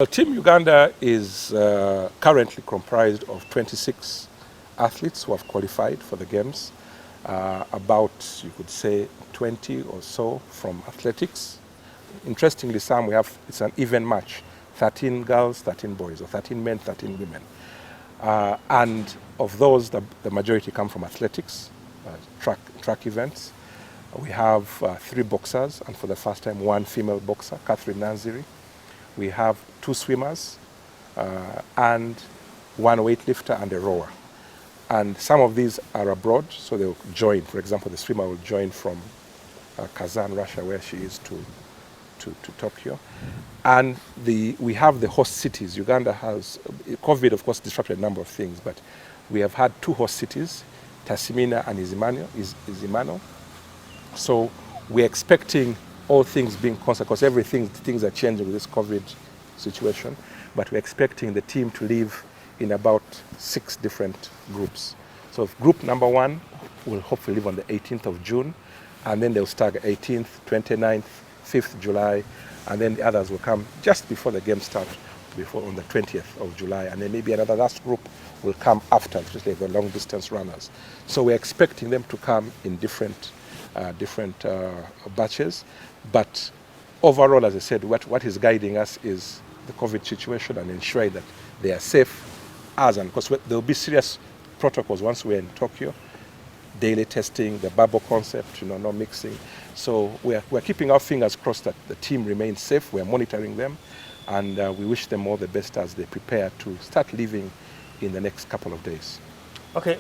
Well, Team Uganda is currently comprised of 26 athletes who have qualified for the Games. About, you could say, 20 or so from athletics. Interestingly, it's an even match, 13 girls, 13 boys, or 13 men, 13 women. And of those, the majority come from athletics, track events. We have 3 boxers, and for the first time, 1 female boxer, Catherine Nanziri. We have 2 swimmers and 1 weightlifter and a rower. And some of these are abroad, so they'll join. For example, the swimmer will join from Kazan, Russia, where she is, to Tokyo. And we have the host cities. Uganda has, COVID of course disrupted a number of things, but we have had 2 host cities, Tasimina and Zumisano. So we're expecting all things being constant, because things are changing with this COVID situation, but we're expecting the team to live in about 6 different groups. So group number 1 will hopefully live on the 18th of June, and then they'll start 18th, 29th, 5th July, and then the others will come just before the game starts, on the 20th of July, and then maybe another last group will come after, especially the long distance runners. So we're expecting them to come in different batches, but overall, as I said, what is guiding us is the COVID situation and ensuring that they are safe, and because there will be serious protocols once we're in Tokyo, daily testing, the bubble concept, no mixing. So we're keeping our fingers crossed that the team remains safe. We're monitoring them, and we wish them all the best as they prepare to start living in the next couple of days. Okay,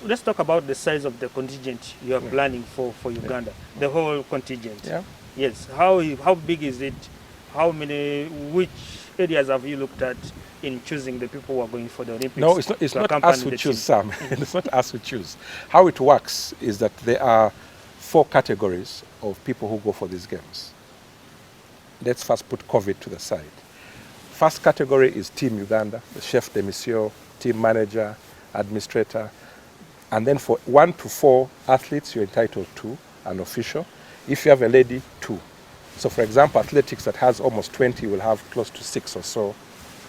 let's talk about the size of the contingent you are planning for Uganda, the whole contingent. Yeah. Yes, how big is it? Which areas have you looked at in choosing the people who are going for the Olympics? No, it's not us who choose, Sam. It's not us who choose. How it works is that there are 4 categories of people who go for these games. Let's first put COVID to the side. First category is Team Uganda, the chef de mission, team manager, administrator, and then for 1 to 4 athletes, you're entitled to an official. If you have a lady, 2. So for example, athletics that has almost 20 will have close to 6 or so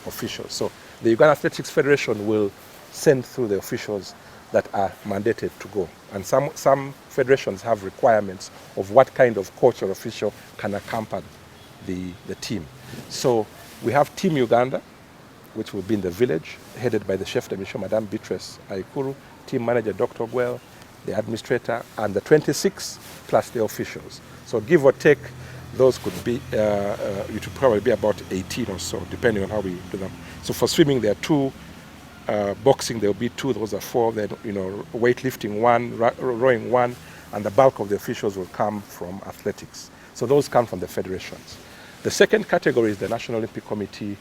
officials. So the Uganda Athletics Federation will send through the officials that are mandated to go. And some federations have requirements of what kind of coach or official can accompany the team. So we have Team Uganda, which will be in the village, headed by the chef de mission, Madame Beatrice Aikuru, team manager Dr. Guel, the administrator, and the 26 plus the officials. So give or take, those could be, it would probably be about 18 or so, depending on how we do them. So for swimming, there are 2, boxing there will be 2, those are 4, then weightlifting 1, rowing 1, and the bulk of the officials will come from athletics. So those come from the federations. The second category is the National Olympic Committee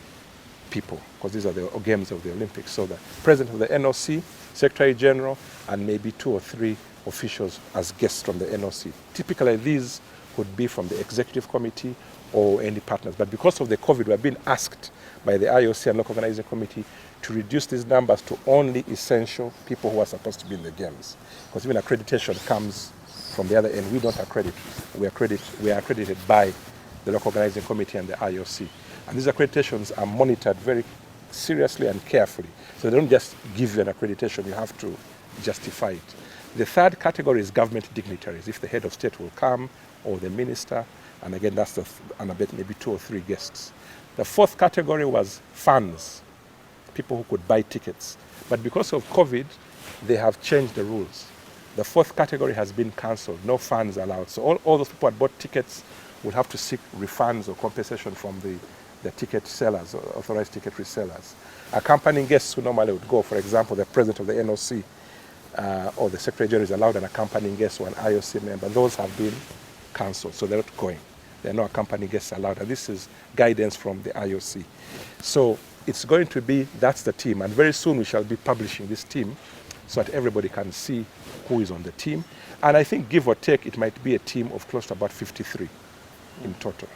people, because these are the games of the Olympics. So the president of the NOC, secretary general, and maybe 2 or 3 officials as guests from the NOC. Typically these could be from the executive committee or any partners, but because of the COVID, we have been asked by the IOC and local organizing committee to reduce these numbers to only essential people who are supposed to be in the games, because even accreditation comes from the other end. We don't accredit. We are accredited by the local organizing committee and the IOC. And these accreditations are monitored very seriously and carefully. So they don't just give you an accreditation, you have to justify it. The third category is government dignitaries, if the head of state will come, or the minister, and again that's and I bet maybe 2 or 3 guests. The fourth category was fans, people who could buy tickets. But because of COVID, they have changed the rules. The fourth category has been cancelled, no fans allowed. So all those people who had bought tickets will have to seek refunds or compensation from the ticket sellers, or authorized ticket resellers. Accompanying guests who normally would go, for example, the president of the NOC or the secretary general is allowed an accompanying guest or an IOC member. Those have been cancelled, so they're not going. There are no accompanying guests allowed, and this is guidance from the IOC. So it's going to be, that's the team, and very soon we shall be publishing this team so that everybody can see who is on the team. And I think, give or take, it might be a team of close to about 53 in total.